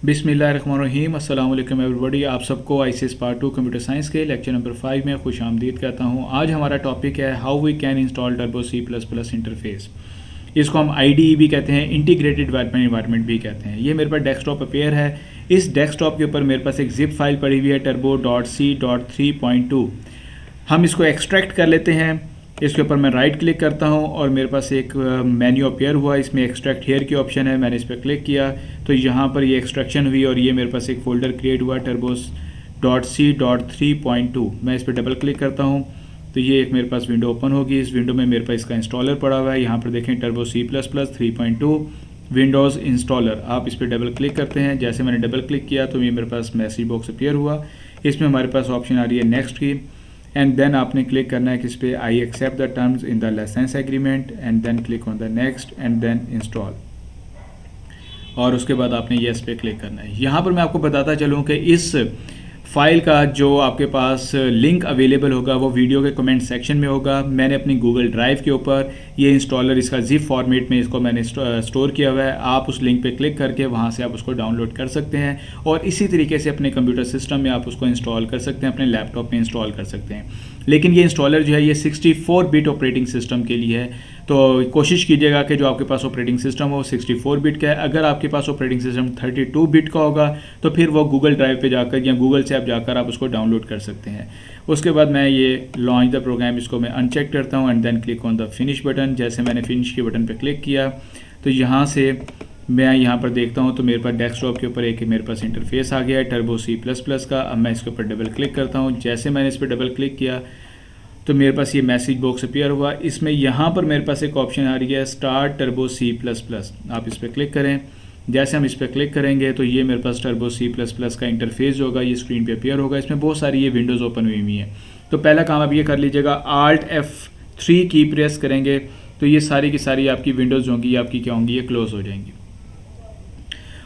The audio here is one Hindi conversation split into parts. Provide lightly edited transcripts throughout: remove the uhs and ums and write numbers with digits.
बिस्मिल्लाहिर्रहमानिर्रहीम अस्सलाम वालेकुम एवरीबॉडी। आप सबको आईसीएस पार्ट 2 कंप्यूटर साइंस के लेक्चर नंबर 5 में खुश आमदीद कहता हूँ। आज हमारा टॉपिक है how we can install turbo C++ interface. इसको हम IDE भी कहते हैं, इंटीग्रेटेड डेवलपमेंट इन्वायरमेंट भी कहते हैं। ये मेरे पास डेस्कटॉप अपेयर है। इस डेस्कटॉप के ऊपर मेरे पास एक जिप फाइल पड़ी हुई है turbo.c.3.2। हम इसको एक्सट्रैक्ट कर लेते हैं। इसके ऊपर मैं राइट क्लिक करता हूं और मेरे पास एक मेन्यू अपेयर हुआ, इसमें एक्सट्रैक्ट हेयर की ऑप्शन है। मैंने इस पर क्लिक किया तो यहाँ पर ये एक्सट्रैक्शन हुई और ये मेरे पास एक फ़ोल्डर क्रिएट हुआ turbo.c.3.2। मैं इस पर डबल क्लिक करता हूँ तो ये एक मेरे पास विंडो ओपन होगी। इस विंडो में मेरे पास इसका इंस्टॉलर पड़ा हुआ है। यहाँ पर देखें टर्बो C++ 3.2 विंडोज़ इंस्टॉलर। आप इस पर डबल क्लिक करते हैं। जैसे मैंने डबल क्लिक किया तो ये मेरे पास मैसेज बॉक्स अपेयर हुआ। इसमें हमारे पास ऑप्शन आ रही है नेक्स्ट की, एंड देन आपने क्लिक करना है किस पे, I accept the terms in the licence agreement, and then click on the next and then install. और उसके बाद आपने येस पे क्लिक करना है। यहाँ पर मैं आपको बताता चलूँ कि इस फाइल का जो आपके पास लिंक अवेलेबल होगा वो वीडियो के कमेंट सेक्शन में होगा। मैंने अपनी गूगल ड्राइव के ऊपर ये इंस्टॉलर इसका जिप फॉर्मेट में इसको मैंने स्टोर किया हुआ है। आप उस लिंक पे क्लिक करके वहाँ से आप उसको डाउनलोड कर सकते हैं और इसी तरीके से अपने कंप्यूटर सिस्टम में आप उसको इंस्टॉल कर सकते हैं, अपने लैपटॉप में इंस्टॉल कर सकते हैं। लेकिन ये इंस्टॉलर जो है ये 64 बिट ऑपरेटिंग सिस्टम के लिए है, तो कोशिश कीजिएगा कि जो आपके पास ऑपरेटिंग सिस्टम हो 64 बिट का है। अगर आपके पास ऑपरेटिंग सिस्टम 32 बिट का होगा तो फिर वो गूगल ड्राइव पे जाकर या गूगल से आप जाकर आप उसको डाउनलोड कर सकते हैं। उसके बाद मैं ये लॉन्च द प्रोग्राम इसको मैं अनचेक करता हूँ and then click on the finish button. जैसे मैंने फिनिश के बटन पर क्लिक किया तो यहाँ से मैं यहाँ पर देखता हूँ तो मेरे पास डेस्कटॉप के ऊपर एक मेरे पास इंटरफेस आ गया है टर्बो C++ का। अब मैं इसके ऊपर डबल क्लिक करता हूँ। जैसे मैंने इस पर डबल क्लिक किया तो मेरे पास ये मैसेज बॉक्स अपियर हुआ। इसमें यहाँ पर मेरे पास एक ऑप्शन आ रही है स्टार्ट टर्बो C++। आप इस पर क्लिक करें। जैसे हम इस पर क्लिक करेंगे तो ये मेरे पास टर्बो C++ का इंटरफेस जो होगा ये स्क्रीन पे अपियर होगा। इसमें बहुत सारी ये विंडोज़ ओपन हुई हैं। तो पहला काम आप ये कर लीजिएगा, Alt F3 की प्रेस करेंगे तो ये सारी की सारी आपकी विंडोज़ होंगी, आपकी क्या होंगी, ये क्लोज़ हो जाएंगी।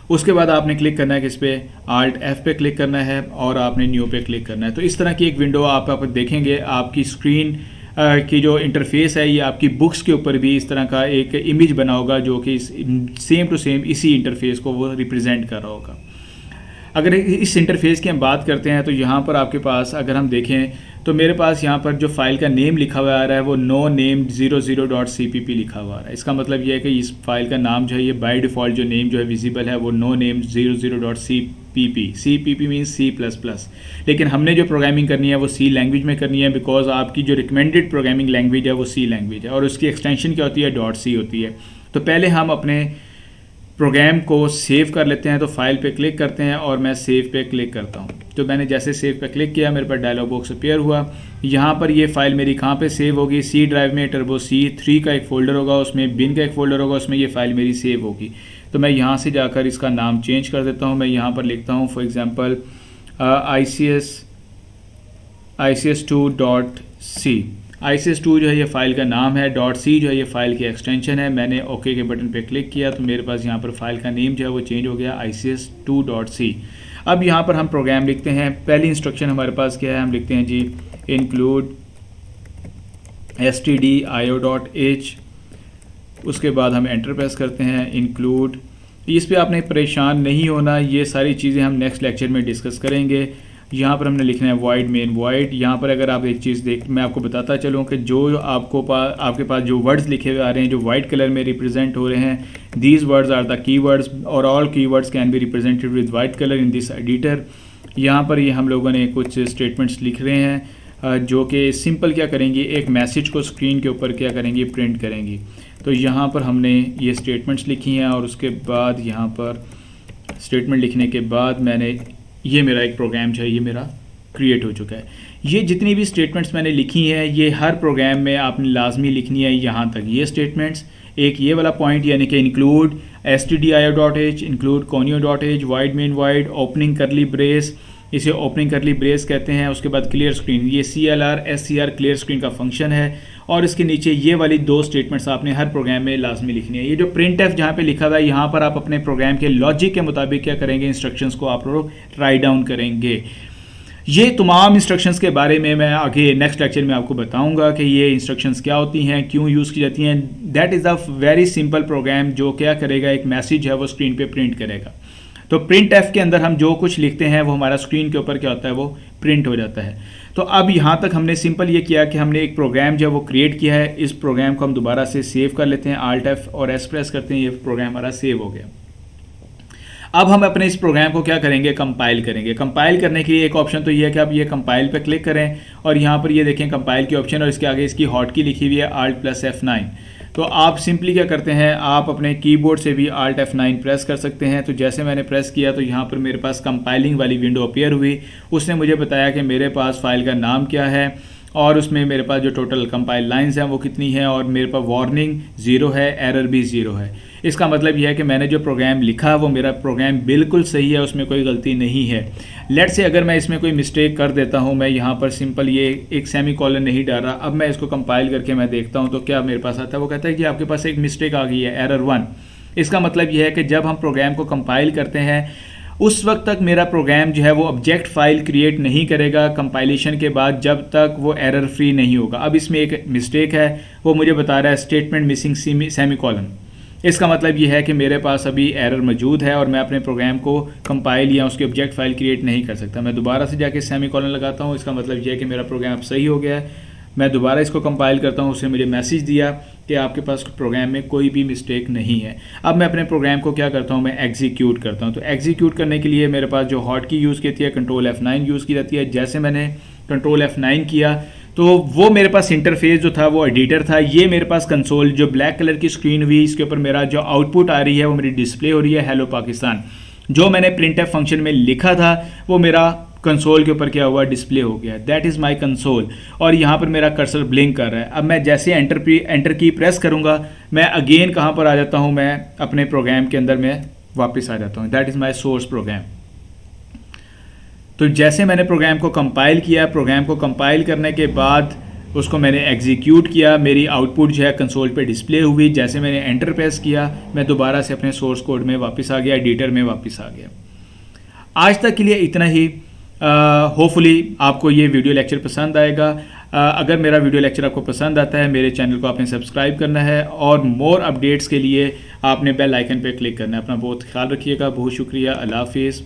उसके बाद आपने क्लिक करना है किस पे, Alt F पे क्लिक करना है और आपने न्यू पे क्लिक करना है। तो इस तरह की एक विंडो आप देखेंगे। आपकी स्क्रीन की जो इंटरफेस है ये आपकी बुक्स के ऊपर भी इस तरह का एक इमेज बना होगा जो कि सेम टू सेम इसी इंटरफेस को वो रिप्रेजेंट कर रहा होगा। अगर इस इंटरफेस की हम बात करते हैं तो यहाँ पर आपके पास अगर हम देखें तो मेरे पास यहाँ पर जो फाइल का नेम लिखा हुआ आ रहा है वो no name 00.cpp लिखा हुआ आ रहा है। इसका मतलब ये है कि इस फाइल का नाम जो है ये बाय डिफ़ॉल्ट जो नेम जो है विजिबल है वो no name 00.cpp। cpp means C++। लेकिन हमने जो प्रोग्रामिंग करनी है वो C लैंग्वेज में करनी है, बिकॉज आपकी जो रिकमेंडेड प्रोग्रामिंग लैंग्वेज है वो C लैंग्वेज है और उसकी एक्सटेंशन क्या होती है, .c होती है। तो पहले हम अपने प्रोग्राम को सेव कर लेते हैं। तो फाइल पे क्लिक करते हैं और मैं सेव पे क्लिक करता हूँ। तो मैंने जैसे सेव पे क्लिक किया मेरे पास डायलॉग बॉक्स अपेयर हुआ। यहाँ पर ये फाइल मेरी कहाँ पे सेव होगी, C ड्राइव में टर्बो C3 का एक फ़ोल्डर होगा, उसमें बिन का एक फ़ोल्डर होगा, उसमें ये फाइल मेरी सेव होगी। तो मैं यहाँ से जाकर इसका नाम चेंज कर देता हूँ। मैं यहाँ पर लिखता हूँ फॉर एग्ज़ाम्पल ICS2.c। ICS2 जो है ये फ़ाइल का नाम है, .c जो है ये फ़ाइल की एक्सटेंशन है। मैंने ओके के बटन पे क्लिक किया तो मेरे पास यहाँ पर फाइल का नेम जो है वो चेंज हो गया ICS2.c। अब यहाँ पर हम प्रोग्राम लिखते हैं। पहली इंस्ट्रक्शन हमारे पास क्या है, हम लिखते हैं जी include stdio.h। उसके बाद हम एंटर प्रेस करते हैं include। इस पर आपने परेशान नहीं होना, ये सारी चीज़ें हम नेक्स्ट लेक्चर में डिस्कस करेंगे। यहाँ पर हमने लिखना है void main void। यहाँ पर अगर आप एक चीज़ मैं आपको बताता चलूँ कि जो आपके पास जो वर्ड्स लिखे हुए आ रहे हैं जो वाइट कलर में रिप्रेजेंट हो रहे हैं, these words are the keywords और all keywords can be represented with white colour in this editor. यहाँ पर ये हम लोगों ने कुछ स्टेटमेंट्स लिख रहे हैं जो कि सिंपल क्या करेंगी, एक मैसेज को स्क्रीन के ऊपर क्या करेंगी, प्रिंट करेंगी। तो यहाँ पर हमने ये स्टेटमेंट्स लिखी हैं और उसके बाद यहाँ पर स्टेटमेंट लिखने के बाद मैंने ये मेरा एक प्रोग्राम जो है ये मेरा क्रिएट हो चुका है। ये जितनी भी स्टेटमेंट्स मैंने लिखी हैं ये हर प्रोग्राम में आपने लाजमी लिखनी है। यहाँ तक ये स्टेटमेंट्स, एक ये वाला पॉइंट यानी कि include stdio.h, include conio.h, wide main wide, opening करली ब्रेस, इसे ओपनिंग करली ब्रेस कहते हैं। उसके बाद क्लियर स्क्रीन, ये CLR SCR क्लियर स्क्रीन का फंक्शन है। और इसके नीचे ये वाली दो स्टेटमेंट्स आपने हर प्रोग्राम में लाजमी लिखनी है। ये जो printf जहाँ पे लिखा हुआ है यहाँ पर आप अपने प्रोग्राम के लॉजिक के मुताबिक क्या करेंगे, इंस्ट्रक्शंस को आप लोग राइट डाउन करेंगे। ये तमाम इंस्ट्रक्शंस के बारे में मैं आगे नेक्स्ट लेक्चर में आपको बताऊंगा कि ये इंस्ट्रक्शंस क्या होती हैं, क्यों यूज़ की जाती हैं। That is a very simple program जो क्या करेगा, एक मैसेज है वो स्क्रीन पे प्रिंट करेगा। तो प्रिंट एफ के अंदर हम जो कुछ लिखते हैं वो हमारा स्क्रीन के ऊपर क्या होता है, वो प्रिंट हो जाता है। तो अब यहाँ तक हमने सिंपल ये किया कि हमने एक प्रोग्राम जो है वो क्रिएट किया है। इस प्रोग्राम को हम दोबारा से सेव कर लेते हैं, Alt F और S प्रेस करते हैं, ये प्रोग्राम हमारा सेव हो गया। अब हम अपने इस प्रोग्राम को क्या करेंगे, कंपाइल करेंगे। कंपाइल करने के लिए एक ऑप्शन तो ये है कि आप ये कंपाइल पे क्लिक करें और यहाँ पर ये देखें कंपाइल की ऑप्शन और इसके आगे इसकी हॉट की लिखी हुई है Alt+F9। तो आप सिंपली क्या करते हैं, आप अपने कीबोर्ड से भी Alt F9 प्रेस कर सकते हैं। तो जैसे मैंने प्रेस किया तो यहाँ पर मेरे पास कंपाइलिंग वाली विंडो अपीयर हुई। उसने मुझे बताया कि मेरे पास फाइल का नाम क्या है और उसमें मेरे पास जो टोटल कंपाइल लाइंस हैं वो कितनी है, और मेरे पास वार्निंग 0 है, एरर भी 0 है। इसका मतलब यह है कि मैंने जो प्रोग्राम लिखा वो मेरा प्रोग्राम बिल्कुल सही है, उसमें कोई गलती नहीं है। लेट से अगर मैं इसमें कोई मिस्टेक कर देता हूँ, मैं यहाँ पर सिंपल ये एक सेमी कॉलन नहीं डाल रहा, अब मैं इसको कंपाइल करके मैं देखता हूँ तो क्या मेरे पास आता है, वो कहता है कि आपके पास एक मिस्टेक आ गई है, एरर 1। इसका मतलब यह है कि जब हम प्रोग्राम को कंपाइल करते हैं उस वक्त तक मेरा प्रोग्राम जो है वो ऑब्जेक्ट फाइल क्रिएट नहीं करेगा कंपाइलेशन के बाद, जब तक वो एरर फ्री नहीं होगा। अब इसमें एक मिस्टेक है, वो मुझे बता रहा है स्टेटमेंट मिसिंग सेमी कॉलन। इसका मतलब ये है कि मेरे पास अभी एरर मौजूद है और मैं अपने प्रोग्राम को कंपाइल या उसकी ऑब्जेक्ट फाइल क्रिएट नहीं कर सकता। मैं दोबारा से जाके सेमी कॉलन लगाता हूँ, इसका मतलब ये है कि मेरा प्रोग्राम अब सही हो गया है। मैं दोबारा इसको कंपाइल करता हूँ, उसने मुझे मैसेज दिया कि आपके पास प्रोग्राम में कोई भी मिस्टेक नहीं है। अब मैं अपने प्रोग्राम को क्या करता हूँ, मैं एग्जीक्यूट करता हूँ। तो एग्जीक्यूट करने के लिए मेरे पास जो हॉट की यूज़ की है कंट्रोल F9 यूज़ की जाती है। जैसे मैंने कंट्रोल F9 किया तो वो मेरे पास इंटरफेस जो था वो एडिटर था। ये मेरे पास कंसोल जो ब्लैक कलर की स्क्रीन हुई, इसके ऊपर मेरा जो आउटपुट आ रही है वो मेरी डिस्प्ले हो रही है, हेलो पाकिस्तान। जो मैंने प्रिंटफ फंक्शन में लिखा था वो मेरा कंसोल के ऊपर क्या हुआ, डिस्प्ले हो गया। That is my console. और यहाँ पर मेरा कर्सर ब्लिंक कर रहा है। अब मैं जैसे एंटर की प्रेस करूँगा, मैं अगेन कहाँ पर आ जाता हूँ, मैं अपने प्रोग्राम के अंदर मैं वापस आ जाता हूँ। That is my source program. तो जैसे मैंने प्रोग्राम को कंपाइल किया, प्रोग्राम को कंपाइल करने के बाद उसको मैंने एग्जीक्यूट किया, मेरी आउटपुट जो है कंसोल पे डिस्प्ले हुई। जैसे मैंने एंटर प्रेस किया, मैं दोबारा से अपने सोर्स कोड में वापस आ गया, एडिटर में वापस आ गया। आज तक के लिए इतना ही। होपफुली आपको ये वीडियो लेक्चर पसंद आएगा। अगर मेरा वीडियो लेक्चर आपको पसंद आता है, मेरे चैनल को आपने सब्सक्राइब करना है और मोर अपडेट्स के लिए आपने बेल आइकन पे क्लिक करना है। अपना बहुत ख्याल रखिएगा। बहुत शुक्रिया। अल्लाह हाफिज़।